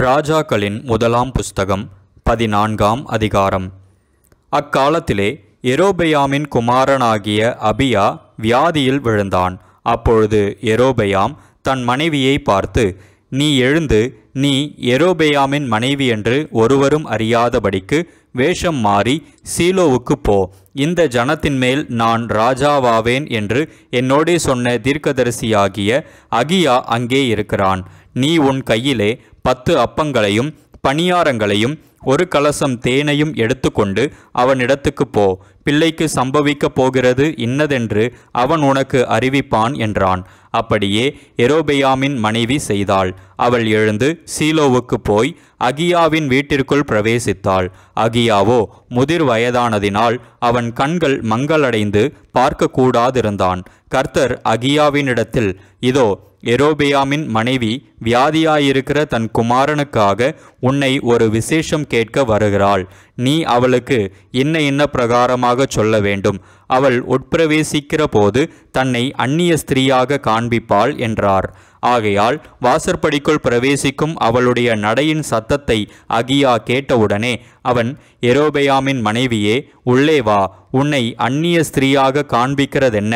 ராஜாக்களின் முதலாம் புஸ்தகம் 14ஆம் அதிகாரம். அக்காலத்திலே யெரொபெயாமின் குமாரனாகிய அபியா வியாதியில் விழுந்தான். அப்பொழுது யெரொபெயாம் தன் மனைவியை பார்த்து, நீ எழுந்து, நீ யெரொபெயாமின் மனைவி என்று ஒருவரும் அறியாதபடிக்கு வேஷம் மாறி சீலோவுக்கு போ. இந்த ஜனத்தின் மேல் நான் ராஜாவாவேன் என்று என்னோடே சொன்ன தீர்க்கதரிசியாகிய அகியா அங்கே இருக்கிறான். நீ உன் கையிலே 10 அப்பங்களையும் பணியாரங்களையும் 1 கலசம் தேனையும் எடுத்துக்கொண்டு அவனிடத்துக்கு போ. பிள்ளைக்கு சம்பவிக்கப் போகிறது இன்னதென்று அவன் உனக்கு அறிவிப்பான் என்றான். அப்படியே யெரொபெயாமின் மனைவி செய்தாள். அவள் எழுந்து சீலோவுக்கு போய் அகியாவின் வீட்டிற்குள் பிரவேசித்தாள். அகியாவோ முதிர் வயதானதினால் அவன் கண்கள் மங்களடைந்து பார்க்கக்கூடாதிருந்தான். கர்த்தர் அகியாவினிடத்தில், இதோ யெரொபெயாமின் மனைவி வியாதியாயிருக்கிற தன் குமாரனுக்காக உன்னை ஒரு விசேஷம் கேட்க வருகிறாள். நீ அவளுக்கு இன்ன பிரகாரமாக சொல்ல வேண்டும். அவள் உட்பிரவேசிக்கிற போது தன்னை அந்நிய ஸ்திரீயாக காண்பிப்பாள் என்றார். ஆகையால் வாசற்படிக்குள் பிரவேசிக்கும் அவளுடைய நடையின் சத்தத்தை அகியா கேட்டவுடனே அவன், யெரொபெயாமின் மனைவியே, உள்ளே வா, உன்னை அந்நிய ஸ்திரீயாக காண்பிக்கிறதென்ன?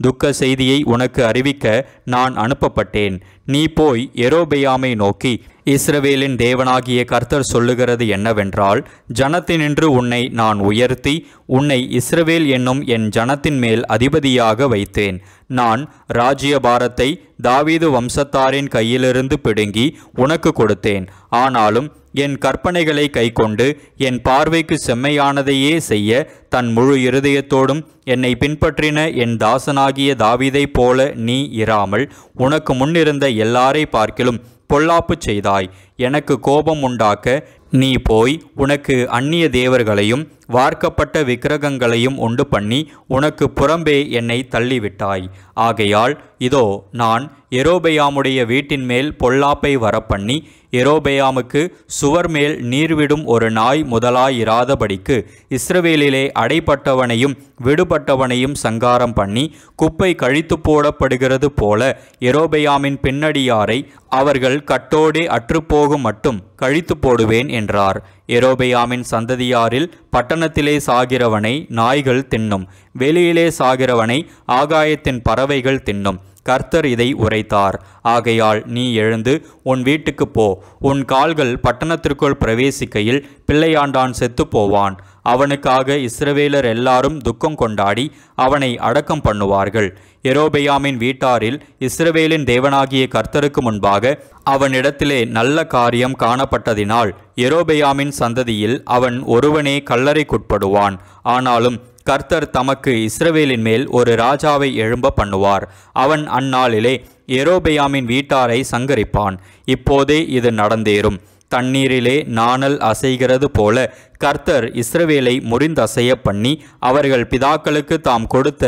துக்க செய்தியை உனக்கு அறிவிக்க நான் அனுப்பப்பட்டேன். நீ போய் யெரொபெயாமை நோக்கி, இஸ்ரவேலின் தேவனாகிய கர்த்தர் சொல்லுகிறது என்னவென்றால், ஜனத்தினின்று உன்னை நான் உயர்த்தி உன்னை இஸ்ரவேல் என்னும் என் ஜனத்தின் மேல் அதிபதியாக வைத்தேன். நான் ராஜ்யபாரத்தை தாவீது வம்சத்தாரின் கையிலிருந்து பிடுங்கி உனக்கு கொடுத்தேன். ஆனாலும் என் கற்பனைகளை கைக்கொண்டு என் பார்வைக்கு செம்மையானதையே செய்ய தன் முழு இருதயத்தோடும் என்னை பின்பற்றின என் தாசனாகிய தாவீதைப் போல நீ இராமல் உனக்கு முன்னிருந்த எல்லாரை பார்க்கிலும் பொல்லாப்பு செய்தாய். எனக்கு கோபம் உண்டாக்க நீ போய் உனக்கு அந்நிய தேவர்களையும் வார்க்கப்பட்ட விக்கிரகங்களையும் உண்டு பண்ணி உனக்கு புறம்பே என்னை தள்ளிவிட்டாய். ஆகையால் இதோ நான் யெரொபெயாமுடைய வீட்டின் மேல் பொல்லாப்பை வரப்பண்ணி யெரொபெயாமுக்கு சுவர் மேல் நீர்விடும் ஒரு நாய் முதலாயிராதபடிக்கு இஸ்ரவேலிலே அடைப்பட்டவனையும் விடுபட்டவனையும் சங்காரம் பண்ணி குப்பை கழித்து போடப்படுகிறது போல யெரொபெயாமின் பின்னடியாரை அவர்கள் கட்டோடே அற்றுப்போகும் மட்டும் கழித்து போடுவேன் என்றார். யெரொபெயாமின் சந்ததியாரில் பட்டணத்திலே சாகிறவனை நாய்கள் தின்னும், வெளியிலே சாகிறவனை ஆகாயத்தின் பறவைகள் தின்னும். கர்த்தர் இதை உரைத்தார். ஆகையால் நீ எழுந்து உன் வீட்டுக்கு போ. உன் கால்கள் பட்டணத்திற்குள் பிரவேசிக்கையில் பிள்ளையாண்டான் செத்து போவான். அவனுக்காக இஸ்ரவேலர் எல்லாரும் துக்கம் கொண்டாடி அவனை அடக்கம் பண்ணுவார்கள். யெரொபெயாமின் வீட்டாரில் இஸ்ரவேலின் தேவனாகிய கர்த்தருக்கு முன்பாக அவனிடத்திலே நல்ல காரியம் காணப்பட்டதினால் யெரொபெயாமின் சந்ததியில் அவன் ஒருவனே கல்லறைக்குட்படுவான். ஆனாலும் கர்த்தர் தமக்கு இஸ்ரவேலின் மேல் ஒரு ராஜாவை எழும்ப பண்ணுவார். அவன் அந்நாளிலே யெரொபெயாமின் வீட்டாரை சங்கரிப்பான். இப்போதே இது நடந்தேறும். தண்ணீரிலே நாணல் அசைகிறது போல கர்த்தர் இஸ்ரவேலை முறிந்தசைய பண்ணி அவர்கள் பிதாக்களுக்கு தாம் கொடுத்த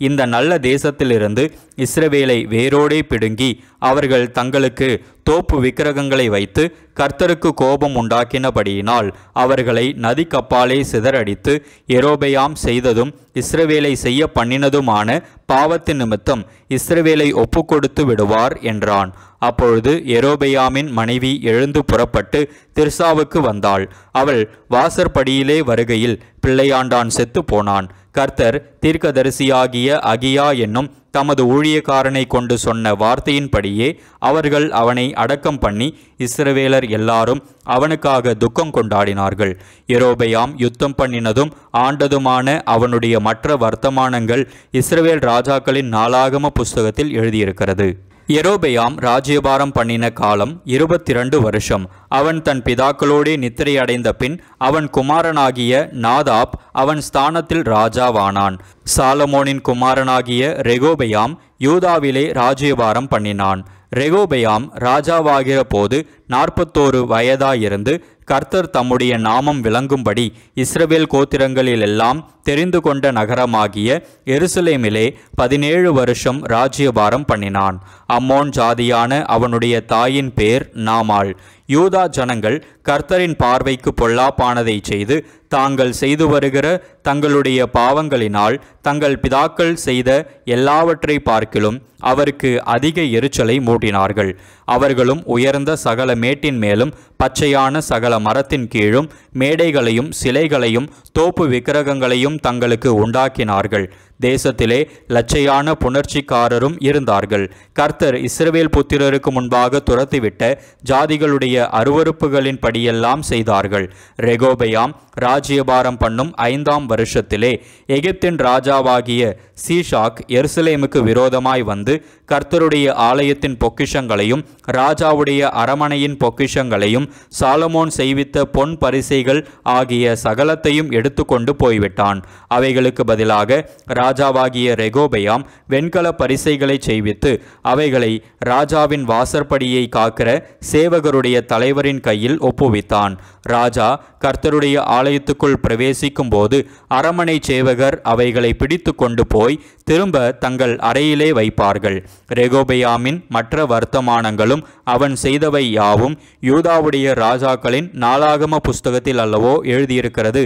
இந்த நல்ல தேசத்திலிருந்து இஸ்ரவேலை வேரோடே பிடுங்கி அவர்கள் தங்களுக்கு தோப்பு விக்கிரகங்களை வைத்து கர்த்தருக்கு கோபம் உண்டாக்கினபடியினால் அவர்களை நதிக்கப்பாலே சிதறடித்து யெரொபெயாம் செய்ததும் இஸ்ரவேலை செய்ய பண்ணினதுமான பாவத்தின் நிமித்தம் இஸ்ரவேலை ஒப்புக்கொடுத்து விடுவார் என்றான். அப்பொழுது யெரொபெயாமின் மனைவி எழுந்து புறப்பட்டு திர்சாவுக்கு வந்தாள். அவள் வாசற்படியிலே வருகையில் பிள்ளையாண்டான் செத்து போனான். கர்த்தர் தீர்க்கதரிசியாகிய அகியா என்னும் தமது ஊழியக்காரனை கொண்டு சொன்ன வார்த்தையின்படியே அவர்கள் அவனை அடக்கம் பண்ணி இஸ்ரவேலர் எல்லாரும் அவனுக்காக துக்கம் கொண்டாடினார்கள். யெரொபெயாம் யுத்தம் பண்ணினதும் ஆண்டதுமான அவனுடைய மற்ற வர்த்தமானங்கள் இஸ்ரவேல் ராஜாக்களின் நாளாகம புஸ்தகத்தில் எழுதியிருக்கிறது. யெரொபெயாம் ராஜ்யபாரம் பண்ணின காலம் 22 வருஷம். அவன் தன் பிதாக்களோடே நித்திரையடைந்த பின் அவன் குமாரனாகிய நாதாப் அவன் ஸ்தானத்தில் ராஜாவானான். சாலமோனின் குமாரனாகிய ரெகொபெயாம் யூதாவிலே ராஜ்யபாரம் பண்ணினான். ரெகொபெயாம் ராஜாவாகிற போது 41 வயதாயிருந்து கர்த்தர் தம்முடைய நாமம் விளங்கும்படி இஸ்ரவேல் கோத்திரங்களிலெல்லாம் தெரிந்து கொண்ட நகரமாகிய எருசலேமிலே 17 வருஷம் ராஜ்யபாரம் பண்ணினான். அம்மோன் ஜாதியான அவனுடைய தாயின் பேர் நாமாள். யூதா ஜனங்கள் கர்த்தரின் பார்வைக்கு பொல்லாப்பானதை செய்து தாங்கள் செய்து வருகிற தங்களுடைய பாவங்களினால் தங்கள் பிதாக்கள் செய்த எல்லாவற்றை பார்க்கிலும் அவருக்கு அதிக எரிச்சலை மூட்டினார்கள். அவர்களும் உயர்ந்த சகல மேட்டின் மேலும் பச்சையான சகல மரத்தின் கீழும் மேடைகளையும் சிலைகளையும் தோப்பு விக்கிரகங்களையும் தங்களுக்கு உண்டாக்கினார்கள். தேசத்திலே லட்சையான புணர்ச்சிக்காரரும் இருந்தார்கள். கர்த்தர் இஸ்ரவேல் புத்திரருக்கு முன்பாக துரத்திவிட்ட ஜாதிகளுடைய அருவருப்புகளின் படியெல்லாம் செய்தார்கள். ரெகோபெயாம் ராஜ்யபாரம் பண்ணும் 5ஆம் வருஷத்திலே எகிப்தின் ராஜாவாகிய சீஷாக் எருசலேமுக்கு விரோதமாய் வந்து கர்த்தருடைய ஆலயத்தின் பொக்கிஷங்களையும் ராஜாவுடைய அரமனையின் பொக்கிஷங்களையும் சாலமோன் செய்வித்த பொன் பரிசைகள் ஆகிய சகலத்தையும் எடுத்துக்கொண்டு போய்விட்டான். அவைகளுக்கு பதிலாக ராஜாவாகிய ரெகோபெயாம் வெண்கல பரிசைகளை செய்வித்து அவைகளை ராஜாவின் வாசற்படியை காக்கிற சேவகருடைய தலைவரின் கையில் ஒப்புவித்தான். ராஜா கர்த்தருடைய ஆலயத்துக்குள் பிரவேசிக்கும் போது அரமனை சேவகர் அவைகளை பிடித்து கொண்டு போய் திரும்ப தங்கள் அறையிலே வைப்பார்கள். ரெகோபெயாமின் மற்ற வர்த்தமானங்களும் அவன் செய்தவை யாவும் யூதாவுடைய ராஜாக்களின் நாளாகம புஸ்தகத்தில் அல்லவோ எழுதியிருக்கிறது.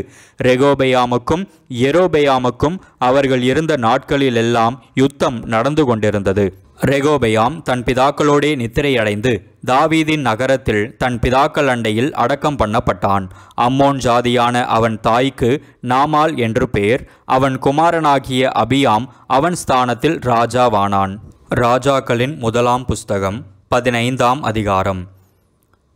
ரெகோபெயாமுக்கும் யெரொபெயாமுக்கும் அவர்கள் இருந்த நாட்களிலெல்லாம் யுத்தம் நடந்து கொண்டிருந்தது. ரெகோபெயாம் தன் பிதாக்களோடே நித்திரையடைந்து தாவீதின் நகரத்தில் தன் பிதாக்கள் அண்டையில் அடக்கம் பண்ணப்பட்டான். அம்மோன் ஜாதியான அவன் தாய்க்கு நாமால் என்று பெயர். அவன் குமாரனாகிய அபியாம் அவன் ஸ்தானத்தில் ராஜாவானான். ராஜாக்களின் முதலாம் புஸ்தகம் 15ஆம் அதிகாரம்.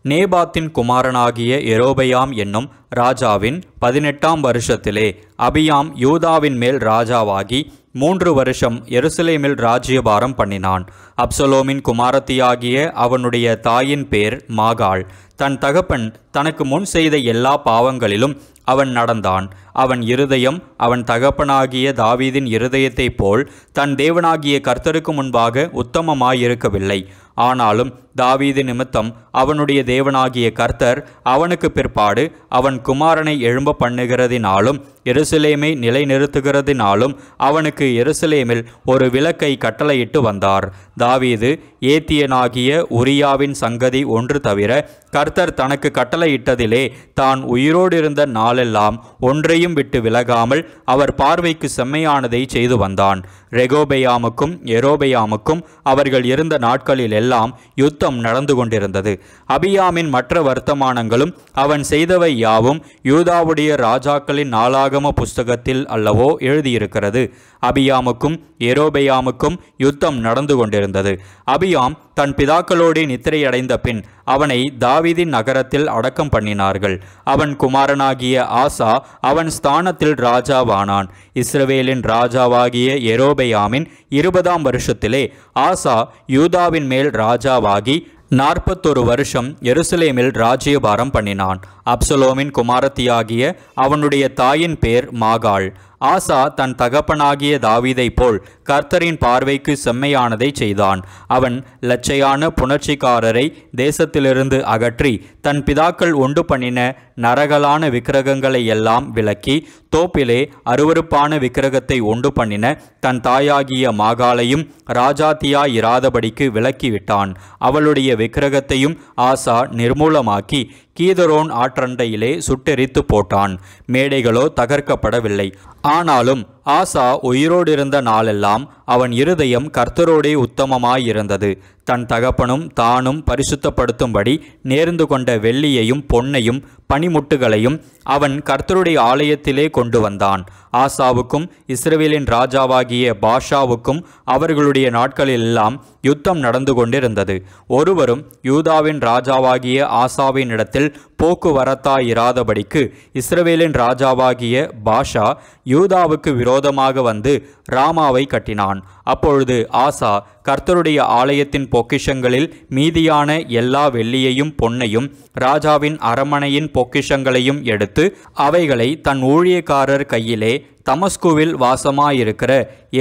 நேபாத்தின் குமாரனாகிய யெரொபெயாம் என்னும் ராஜாவின் 18ஆம் வருஷத்திலே அபியாம் யூதாவின் மேல் ராஜாவாகி 3 வருஷம் எருசலேமில் ராஜ்யபாரம் பண்ணினான். அப்சலோமின் குமாரத்தியாகிய அவனுடைய தாயின் பேர் மாகாள். தன் தகப்பன் தனக்கு முன் செய்த எல்லா பாவங்களிலும் அவன் நடந்தான். அவன் இருதயம் அவன் தகப்பனாகிய தாவீதின் இருதயத்தைப் போல் தன் தேவனாகிய கர்த்தருக்கு முன்பாக உத்தமமாயிருக்கவில்லை. ஆனாலும் தாவீது நிமித்தம் அவனுடைய தேவனாகிய கர்த்தர் அவனுக்கு பிற்பாடு அவன் குமாரனை எழும்ப பண்ணுகிறதினாலும் எருசலேமை நிலைநிறுத்துகிறதினாலும் அவனுக்கு எருசலேமில் ஒரு விளக்கை கட்டளையிட்டு வந்தார். தாவீது ஏத்தியனாகிய உரியாவின் சங்கதி ஒன்று தவிர கர்த்தர் தனக்கு கட்டளையிட்டதிலே தான் உயிரோடு இருந்த நாளெல்லாம் ஒன்றையும் விட்டு விலகாமல் அவர் பார்வைக்கு செம்மையானதை செய்து வந்தான். ரெகோபெயாமுக்கும் யெரொபெயாமுக்கும் அவர்கள் இருந்த நாட்களில் எல்லாம் யுத்தம் நடந்து கொண்டிருந்தது. அபியாமின் மற்ற வர்த்தமானங்களும் அவன் செய்தவை யாவும் யூதாவுடைய ராஜாக்களின் நாளாகம புஸ்தகத்தில் அல்லவோ எழுதியிருக்கிறது. அபியாமுக்கும் யெரொபெயாமுக்கும் யுத்தம் நடந்து கொண்டிருந்தது. அபியாம் தன் பிதாக்களோடு நித்திரையடைந்த பின் அவனை தாவீதின் நகரத்தில் அடக்கம் பண்ணினார்கள். அவன் குமாரனாகிய ஆசா அவன் ஸ்தானத்தில் ராஜாவானான். இஸ்ரவேலின் ராஜாவாகிய யெரொபெயாமின் 20ஆம் வருஷத்திலே ஆசா யூதாவின் மேல் ராஜாவாகி 41 வருஷம் எருசலேமில் ராஜ்யபாரம் பண்ணினான். அப்சலோமின் குமாரத்தியாகிய அவனுடைய தாயின் பேர் மாகாள். ஆசா தன் தகப்பனாகிய தாவீதை போல் கர்த்தரின் பார்வைக்கு செம்மையானதை செய்தான். அவன் லட்சையான புணர்ச்சிக்காரரை தேசத்திலிருந்து அகற்றி தன் பிதாக்கள் உண்டு பண்ணின நரகலான விக்கிரகங்களை எல்லாம் விலக்கி தோப்பிலே அருவருப்பான விக்கிரகத்தை உண்டு பண்ணின தன் தாயாகிய மாகாளையும் ராஜாத்தியாயிராதபடிக்கு விலக்கிவிட்டான். அவளுடைய விக்கிரகத்தையும் ஆசா நிர்மூலமாக்கி கீதரோன் ஆற்றண்டையிலே சுட்டெரித்து போட்டான். மேடைகளோ தகர்க்கப்படவில்லை. ஆனாலும் ஆசா உயிரோடு இருந்த நாளெல்லாம் அவன் இருதயம் கர்த்தரோடே உத்தமமாயிருந்தது. தன் தகப்பனும் தானும் பரிசுத்தப்படுத்தும்படி நேர்ந்து கொண்ட வெள்ளியையும் பொன்னையும் பனிமுட்டுகளையும் அவன் கர்த்தருடைய ஆலயத்திலே கொண்டு வந்தான். ஆசாவுக்கும் இஸ்ரவேலின் ராஜாவாகிய பாஷாவுக்கும் அவர்களுடைய நாட்களெல்லாம் யுத்தம் நடந்து கொண்டிருந்தது. ஒருவரும் யூதாவின் ராஜாவாகிய ஆசாவின் இடத்தில் போக்குவரத்தாயிராதபடிக்கு இஸ்ரவேலின் ராஜாவாகிய பாஷா யூதாவுக்கு விரோதமாக வந்து ராமாவை கட்டினான். அப்பொழுது ஆசா கர்த்தருடைய ஆலயத்தின் பொக்கிஷங்களில் மீதியான எல்லா வெள்ளியையும் பொன்னையும் ராஜாவின் அரமனையின் பொக்கிஷங்களையும் எடுத்து அவைகளை தன் ஊழியக்காரர் கையிலே தமஸ்குவில் வாசமாயிருக்கிற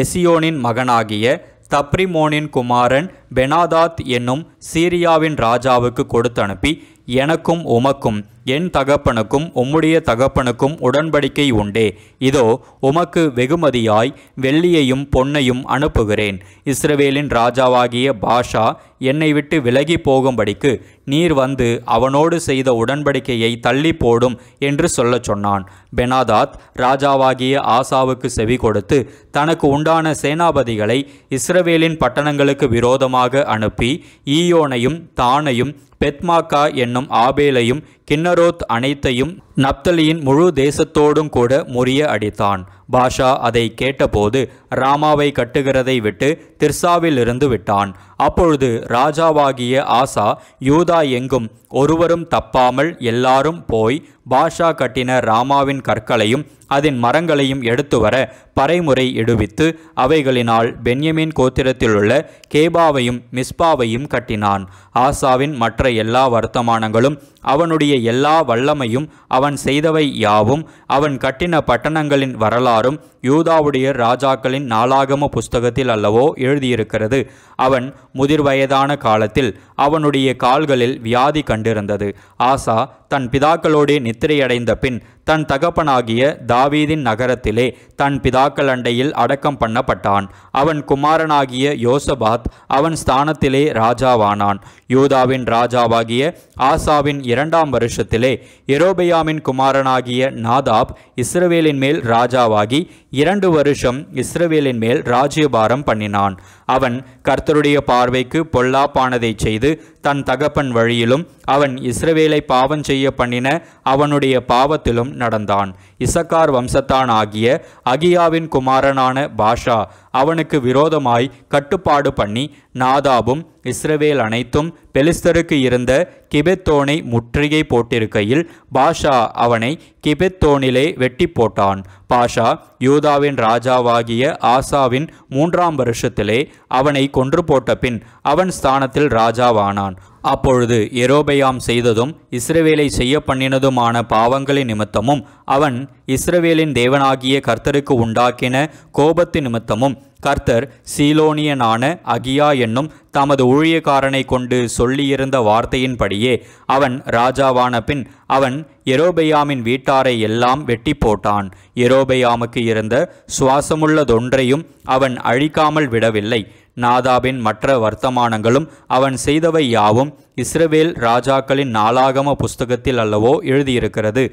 எசியோனின் மகனாகிய தப்ரிமோனின் குமாரன் பெனாதாத் என்னும் சீரியாவின் ராஜாவுக்கு கொடுத்தனுப்பி எனக்கும் உமக்கும் என் தகப்பனுக்கும் உம்முடைய தகப்பனுக்கும் உடன்படிக்கை உண்டே. இதோ உமக்கு வெகுமதியாய் வெள்ளியையும் பொன்னையும் அனுப்புகிறேன். இஸ்ரவேலின் ராஜாவாகிய பாஷா என்னை விட்டு விலகி போகும்படிக்கு நீர் வந்து அவனோடு செய்த உடன்படிக்கையை தள்ளி போடும் என்று சொல்லச் சொன்னான். பெனாதாத் ராஜாவாகிய ஆசாவுக்கு செவி கொடுத்து தனக்கு உண்டான சேனாபதிகளை இஸ்ரவேலின் பட்டணங்களுக்கு விரோதமாக அனுப்பி ஈயோனையும் தானையும் பெத்மாக்கா என்னும் ஆபேலையும் கின்னரோத் அனைத்தையும் நப்தலியின் முழு தேசத்தோடும் கூட முறிய அடித்தான். பாஷா அதை கேட்டபோது ராமாவை கட்டுகிறதை விட்டு திர்சாவில் இருந்து விட்டான். அப்பொழுது ராஜாவாகிய ஆசா யூதா எங்கும் ஒருவரும் தப்பாமல் எல்லாரும் போய் பாஷா கட்டின ராமாவின் கற்களையும் அதன் மரங்களையும் எடுத்து வர பறைமுறை இடுவித்து அவைகளினால் பென்யமீன் கோத்திரத்திலுள்ள கேபாவையும் மிஸ்பாவையும் கட்டினான். ஆசாவின் மற்ற எல்லா வர்த்தமானங்களும் அவனுடைய எல்லா வல்லமையும் அவன் செய்தவை யாவும் அவன் கட்டின பட்டணங்களின் வரலாறும் யூதாவுடைய ராஜாக்களின் நாளாகம புஸ்தகத்தில் அல்லவோ எழுதியிருக்கிறது. அவன் முதிர் வயதான காலத்தில் அவனுடைய கால்களில் வியாதி கண்டிருந்தது. ஆசா தன் பிதாக்களோடே நித்திரையடைந்த பின் தன் தகப்பனாகிய தாவீதின் நகரத்திலே தன் பிதாக்கள் அண்டையில் அடக்கம் பண்ணப்பட்டான். அவன் குமாரனாகிய யோசபாத் அவன் ஸ்தானத்திலே ராஜாவானான். யூதாவின் ராஜாவாகிய ஆசாவின் 2ஆம் வருஷத்திலே யெரொபெயாமின் குமாரனாகிய நாதாப் இஸ்ரவேலின் மேல் ராஜாவாகி 2 வருஷம் இஸ்ரவேலின் மேல் ராஜ்யபாரம் பண்ணினான். அவன் கர்த்தருடைய பார்வைக்கு பொல்லாப்பானதை செய்து தன் தகப்பன் வழியிலும் அவன் இஸ்ரவேலை பாவம் செய்ய பண்ணின அவனுடைய பாவத்திலும் நடந்தான். இசக்கார் வம்சத்தான் ஆகிய அகியாவின் குமாரனான பாஷா அவனுக்கு விரோதமாய் கட்டுப்பாடு பண்ணி நாதாபும் இஸ்ரவேல் அனைத்தும் பெலிஸ்தருக்கு இருந்த கிபெத்தோனை முற்றுகை போட்டிருக்கையில் பாஷா அவனை கிபெத்தோனிலே வெட்டி போட்டான். பாஷா யூதாவின் ராஜாவாகிய ஆசாவின் 3ஆம் வருஷத்திலே அவனை கொன்று போட்ட பின் அவன் ஸ்தானத்தில் ராஜாவானான். அப்பொழுது யெரொபெயாம் செய்ததும் இஸ்ரவேலை செய்ய பண்ணினதுமான பாவங்களின் நிமித்தமும் அவன் இஸ்ரவேலின் தேவனாகிய கர்த்தருக்கு உண்டாக்கின கோபத்து நிமித்தமும் கர்த்தர் சீலோனியனான அகியா என்னும் தமது ஊழியக்காரனை கொண்டு சொல்லியிருந்த வார்த்தையின்படியே அவன் ராஜாவான பின் அவன் யெரொபெயாமின் வீட்டாரை எல்லாம் வெட்டி போட்டான். யெரொபெயாமுக்கு இருந்த சுவாசமுள்ளதொன்றையும் அவன் அழிக்காமல் விடவில்லை. நாதாபின் மற்ற வர்த்தமானங்களும் அவன் செய்தவை யாவும் இஸ்ரவேல் ராஜாக்களின் நாளாகம புஸ்தகத்தில் அல்லவோ எழுதியிருக்கிறது.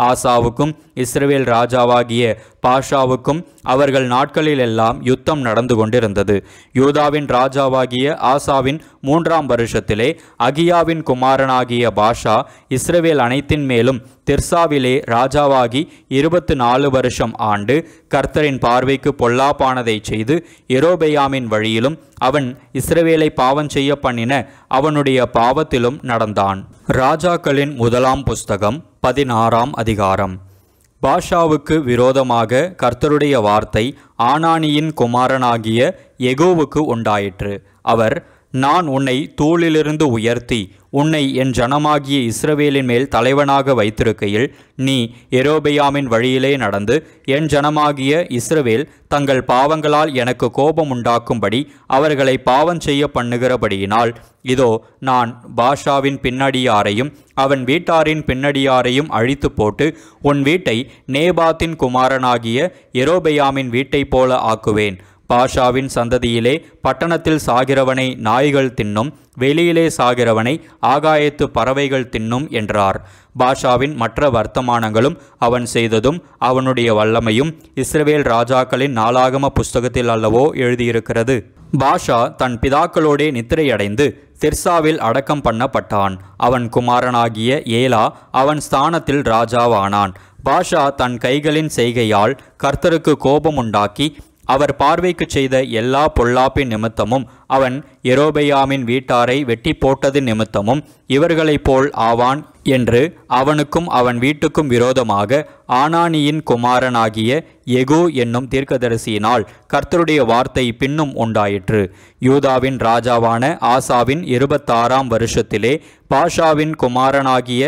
ஆசாவுக்கும் இஸ்ரவேல் ராஜாவாகிய பாஷாவுக்கும் அவர்கள் நாட்களிலெல்லாம் யுத்தம் நடந்து கொண்டிருந்தது. யூதாவின் ராஜாவாகிய ஆசாவின் 3ஆம் வருஷத்திலே அகியாவின் குமாரனாகிய பாஷா இஸ்ரவேல் அனைத்தின் மேலும் திர்சாவிலே ராஜாவாகி 24 வருஷம் ஆண்டு கர்த்தரின் பார்வைக்கு பொல்லாப்பானதை செய்து யெரொபெயாமின் வழியிலும் அவன் இஸ்ரவேலை பாவம் செய்ய பண்ணின அவனுடைய பாவத்திலும் நடந்தான். ராஜாக்களின் 1ஆம் புஸ்தகம் 16ஆம் அதிகாரம். பாஷாவுக்கு விரோதமாக கர்த்தருடைய வார்த்தை ஆனானியின் குமாரனாகிய யெகூவுக்கு உண்டாயிற்று. அவர், நான் உன்னை தூளிலிருந்து உயர்த்தி உன்னை என் ஜனமாகிய இஸ்ரவேலின் மேல் தலைவனாக வைத்திருக்கையில் நீ யெரொபெயாமின் வழியிலே நடந்து என் ஜனமாகிய இஸ்ரவேல் தங்கள் பாவங்களால் எனக்கு கோபம் உண்டாக்கும்படி அவர்களை பாவம் செய்ய பண்ணுகிறபடியினால் இதோ நான் பாஷாவின் பின்னடியாரையும் அவன் வீட்டாரின் பின்னடியாரையும் அழித்து போட்டு உன் வீட்டை நேபாத்தின் குமாரனாகிய யெரொபெயாமின் வீட்டை போல ஆக்குவேன். பாஷாவின் சந்ததியிலே பட்டணத்தில் சாகிறவனை நாய்கள் தின்னும், வெளியிலே சாகிறவனை ஆகாயத்து பறவைகள் தின்னும் என்றார். பாஷாவின் மற்ற வர்த்தமானங்களும் அவன் செய்ததும் அவனுடைய வல்லமையும் இஸ்ரவேல் ராஜாக்களின் நாளாகம புஸ்தகத்தில் அல்லவோ எழுதியிருக்கிறது. பாஷா தன் பிதாக்களோடே நித்திரையடைந்து திர்சாவில் அடக்கம் பண்ணப்பட்டான். அவன் குமாரனாகிய ஏலா அவன் ஸ்தானத்தில் ராஜாவானான். பாஷா தன் கைகளின் செய்கையால் கர்த்தருக்கு கோபம் உண்டாக்கி அவர் பார்வைக்கு செய்த எல்லா பொல்லாப்பின் நிமித்தமும் அவன் யெரொபெயாமின் வீட்டாரை வெட்டி போட்டது நிமித்தமும் இவர்களைப் போல் ஆவான் என்று அவனுக்கும் அவன் வீட்டுக்கும் விரோதமாக ஆனானியின் குமாரனாகிய யெகூ என்னும் தீர்க்கதரிசியினால் கர்த்தருடைய வார்த்தை பின்னும் உண்டாயிற்று. யூதாவின் ராஜாவான ஆசாவின் 26ஆம் வருஷத்திலே பாஷாவின் குமாரனாகிய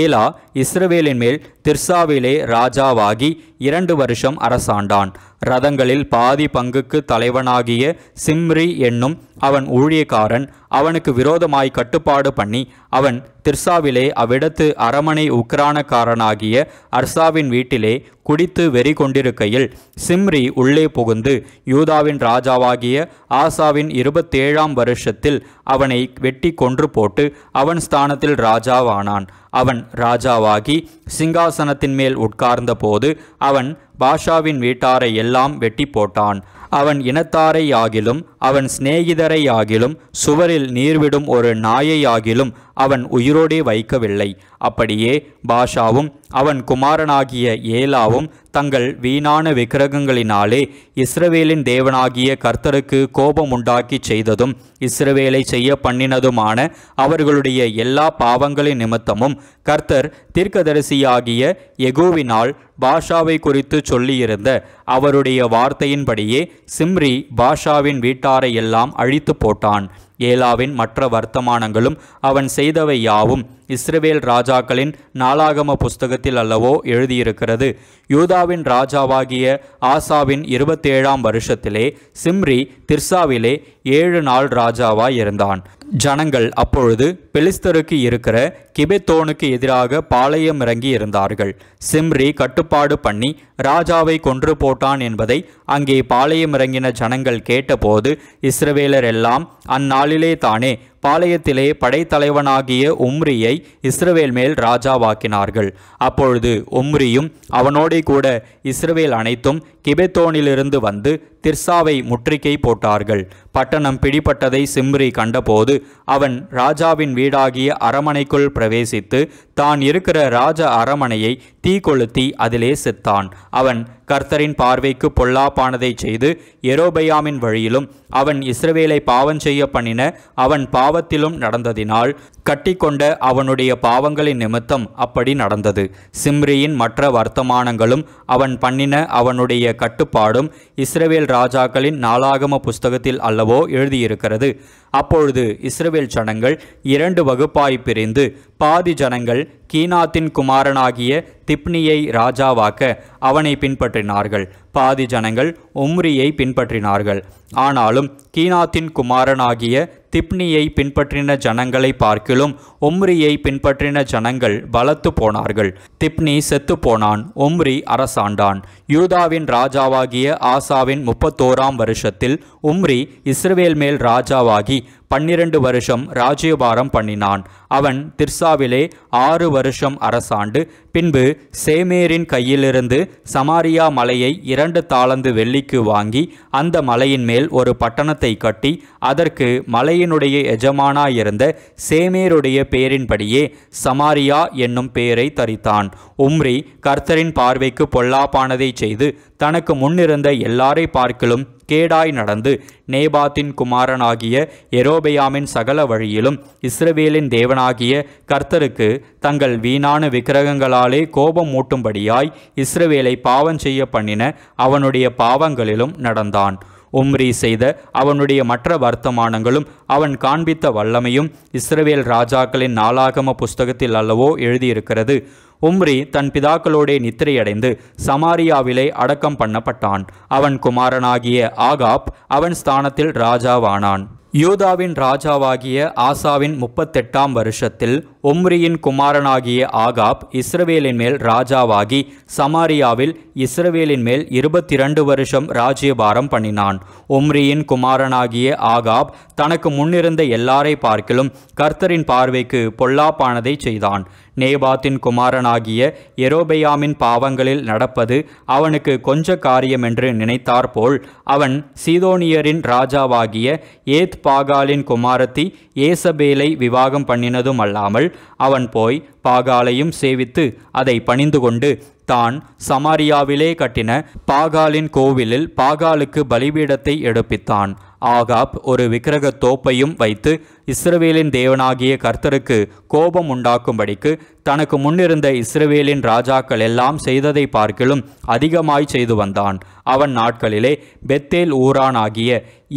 ஏலா இஸ்ரவேலின் மேல் திர்சாவிலே ராஜாவாகி 2 வருஷம் அரசாண்டான். ரதங்களில் பாதி பங்குக்கு தலைவனாகிய சிம்ரி என்னும் அவன் ஊழியக்காரன் அவனுக்கு விரோதமாய் கட்டுப்பாடு பண்ணி அவன் திர்சாவிலே அவ்விடத்து அரமனை உக்கிரானக்காரனாகிய அர்சாவின் வீட்டிலே குடித்து வெறி கொண்டிருக்கையில் சிம்ரி உள்ளே புகுந்து யூதாவின் ராஜாவாகிய ஆசாவின் 27ஆம் வருஷத்தில் அவனை வெட்டி கொன்று போட்டு அவன் ஸ்தானத்தில் ராஜாவானான். அவன் ராஜாவாகி சிங்காசனத்தின் மேல் உட்கார்ந்த போது அவன் பாஷாவின் வீட்டாரை எல்லாம் வெட்டி போட்டான். அவன் இனத்தாரை ஆகிலும் அவன் சிநேகிதரை ஆகிலும் சுவரில் நீர்விடும் ஒரு நாயை ஆகிலும் அவன் உயிரோடே வைக்கவில்லை. அப்படியே பாஷாவும் அவன் குமாரனாகிய ஏலாவும் தங்கள் வீணான விக்கிரகங்களினாலே இஸ்ரவேலின் தேவனாகிய கர்த்தருக்கு கோபமுண்டாக்கி செய்ததும் இஸ்ரவேலை செய்ய பண்ணினதுமான அவர்களுடைய எல்லா பாவங்களின் நிமித்தமும் கர்த்தர் தீர்க்கதரிசியாகிய யெகூவினால் பாஷாவை குறித்து சொல்லியிருந்த அவருடைய வார்த்தையின்படியே சிம்ரி பாஷாவின் வீட்டாரை எல்லாம் அழித்து போட்டான். ஏலாவின் மற்ற வர்த்தமானங்களும் அவன் செய்தவை யாவும் இஸ்ரவேல் ராஜாக்களின் நாளாகம புஸ்தகத்தில் அல்லவோ எழுதியிருக்கிறது. யூதாவின் ராஜாவாகிய ஆசாவின் 27ஆம் வருஷத்திலே சிம்ரி திர்சாவிலே 7 நாள் ராஜாவாய் இருந்தான். ஜனங்கள் அப்பொழுது பெலிஸ்தருக்கு இருக்கிற கிபெத்தோனுக்கு எதிராக பாளையம் இறங்கி இருந்தார்கள். சிம்ரி கட்டுப்பாடு பண்ணி ராஜாவை கொன்று போட்டான் என்பதை அங்கே பாளையம் இறங்கின ஜனங்கள் கேட்டபோது இஸ்ரவேலர் எல்லாம் அந்நாளிலே தானே பாளையத்திலே படைத்தலைவனாகிய உம்ரியை இஸ்ரவேல் மேல் ராஜாவாக்கினார்கள். அப்பொழுது உம்ரியும் அவனோடே கூட இஸ்ரவேல் அனைத்தும் கிபெத்தோனிலிருந்து வந்து திர்சாவை முற்றுகை போட்டார்கள். பட்டணம் பிடிப்பட்டதை சிம்ரி கண்டபோது அவன் ராஜாவின் வீடாகிய அரமனைக்குள் பிரவேசித்து தான் இருக்கிற ராஜ அரமனையை தீ கொளுத்தி அதிலே செத்தான். அவன் கர்த்தரின் பார்வைக்கு பொல்லாப்பானதை செய்து யெரொபெயாமின் வழியிலும் அவன் இஸ்ரவேலை பாவம் செய்ய பண்ணின அவன் பாவத்திலும் நடந்ததினால் கட்டிக்கொண்ட அவனுடைய பாவங்களின் நிமித்தம் அப்படி நடந்தது. சிம்ரியின் மற்ற வர்த்தமானங்களும் அவன் பண்ணின அவனுடைய கட்டுப்பாடும் இஸ்ரவேல் ராஜாக்களின் நாளாகம புஸ்தகத்தில் அல்லவோ எழுதியிருக்கிறது. அப்பொழுது இஸ்ரவேல் ஜனங்கள் 2 வகுப்பாய் பிரிந்து பாதி ஜனங்கள் கீனாத்தின் குமாரனாகிய திப்னியை ராஜாவாக்க அவனை பின்பற்றினார்கள். பாதி ஜனங்கள் உம்ரியை பின்பற்றினார்கள். ஆனாலும் கீனாத்தின் குமாரனாகிய திப்னியை பின்பற்றின ஜனங்களை பார்க்கிலும் உம்ரியை பின்பற்றின ஜனங்கள் பலத்து போனார்கள். திப்னி செத்து போனான், உம்ரி அரசாண்டான். யூதாவின் ராஜாவாகிய ஆசாவின் 31ஆம் வருஷத்தில் உம்ரி இஸ்ரவேல் மேல் ராஜாவாகி 12 வருஷம் ராஜ்யபாரம் பண்ணினான். அவன் திர்சாவிலே 6 வருஷம் அரசாண்டு பின்பு சேமேரின் கையிலிருந்து சமாரியா மலையை 2 தாலந்து வெள்ளிக்கு வாங்கி அந்த மலையின் மேல் ஒரு பட்டணத்தை கட்டி அதற்கு மலையினுடைய எஜமானாயிருந்த சேமேருடைய பேரின்படியே சமாரியா என்னும் பெயரை தரித்தான். உம்ரி கர்த்தரின் பார்வைக்கு பொல்லாப்பானதை செய்து தனக்கு முன்னிருந்த எல்லாரை பார்க்கிலும் கேடாய் நடந்து நேபாத்தின் குமாரனாகிய யெரொபெயாமின் சகல வழியிலும் இஸ்ரவேலின் தேவனாகிய கர்த்தருக்கு தங்கள் வீணான விக்கிரகங்களாலே கோபம் மூட்டும்படியாய் இஸ்ரவேலை பாவம் செய்ய பண்ணின அவனுடைய பாவங்களிலும் நடந்தான். உம்ரி செய்த அவனுடைய மற்ற வர்த்தமானங்களும் அவன் காண்பித்த வல்லமையும் இஸ்ரவேல் ராஜாக்களின் நாளாகம புஸ்தகத்தில் அல்லவோ எழுதியிருக்கிறது. உம்ரி தன் பிதாக்களோடே நித்திரையடைந்து சமாரியாவிலே அடக்கம் பண்ணப்பட்டான். அவன் குமாரனாகிய ஆகாப் அவன் ஸ்தானத்தில் ராஜாவானான். யூதாவின் ராஜாவாகிய ஆசாவின் 38ஆம் வருஷத்தில் உம்ரியின் குமாரனாகிய ஆகாப் இஸ்ரவேலின் மேல் ராஜாவாகி சமாரியாவில் இஸ்ரவேலின் மேல் 22 வருஷம் ராஜ்யபாரம் பண்ணினான். உம்ரியின் குமாரனாகிய ஆகாப் தனக்கு முன்னிருந்த எல்லாரை பார்க்கிலும் கர்த்தரின் பார்வைக்கு பொல்லாப்பானதை செய்தான். நேபாத்தின் குமாரனாகிய யெரொபெயாமின் பாவங்களில் நடப்பது அவனுக்கு கொஞ்ச காரியம் என்று நினைத்தாற்போல் அவன் சீதோனியரின் ராஜாவாகிய ஏத் பாகாலின் குமாரத்தி ஏசபேலை விவாகம் பண்ணினதும் அல்லாமல் அவன் போய் பாகாலையும் சேவித்து அதை பணிந்து கொண்டு தான் சமாரியாவிலே கட்டின பாகாலின் கோவிலில் பாகாலுக்கு பலிபீடத்தை எடுப்பித்தான். ஆகாப் ஒரு விக்கிரக தோப்பையும் வைத்து இஸ்ரவேலின் தேவனாகிய கர்த்தருக்கு கோபம் உண்டாக்கும்படிக்கு தனக்கு முன்னிருந்த இஸ்ரவேலின் ராஜாக்கள் எல்லாம் செய்ததை பார்க்கிலும் அதிகமாய் செய்து வந்தான். அவன் நாட்களிலே பெத்தேல் ஊரானாகிய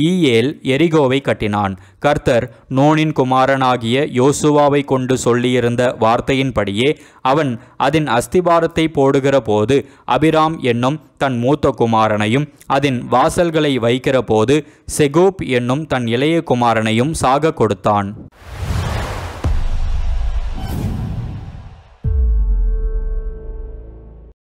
ஈயேல் எரிகோவை கட்டினான். கர்த்தர் நூனின் குமாரனாகிய யோசுவாவை கொண்டு சொல்லியிருந்த வார்த்தையின்படியே அவன் அதன் அஸ்திபாரத்தை போடுகிற போது அபிராம் என்னும் தன் மூத்த குமாரனையும் அதன் வாசல்களை வைக்கிற போது செகூப் என்னும் தன் இளைய குமாரனையும் சாக கொடுத்தான்.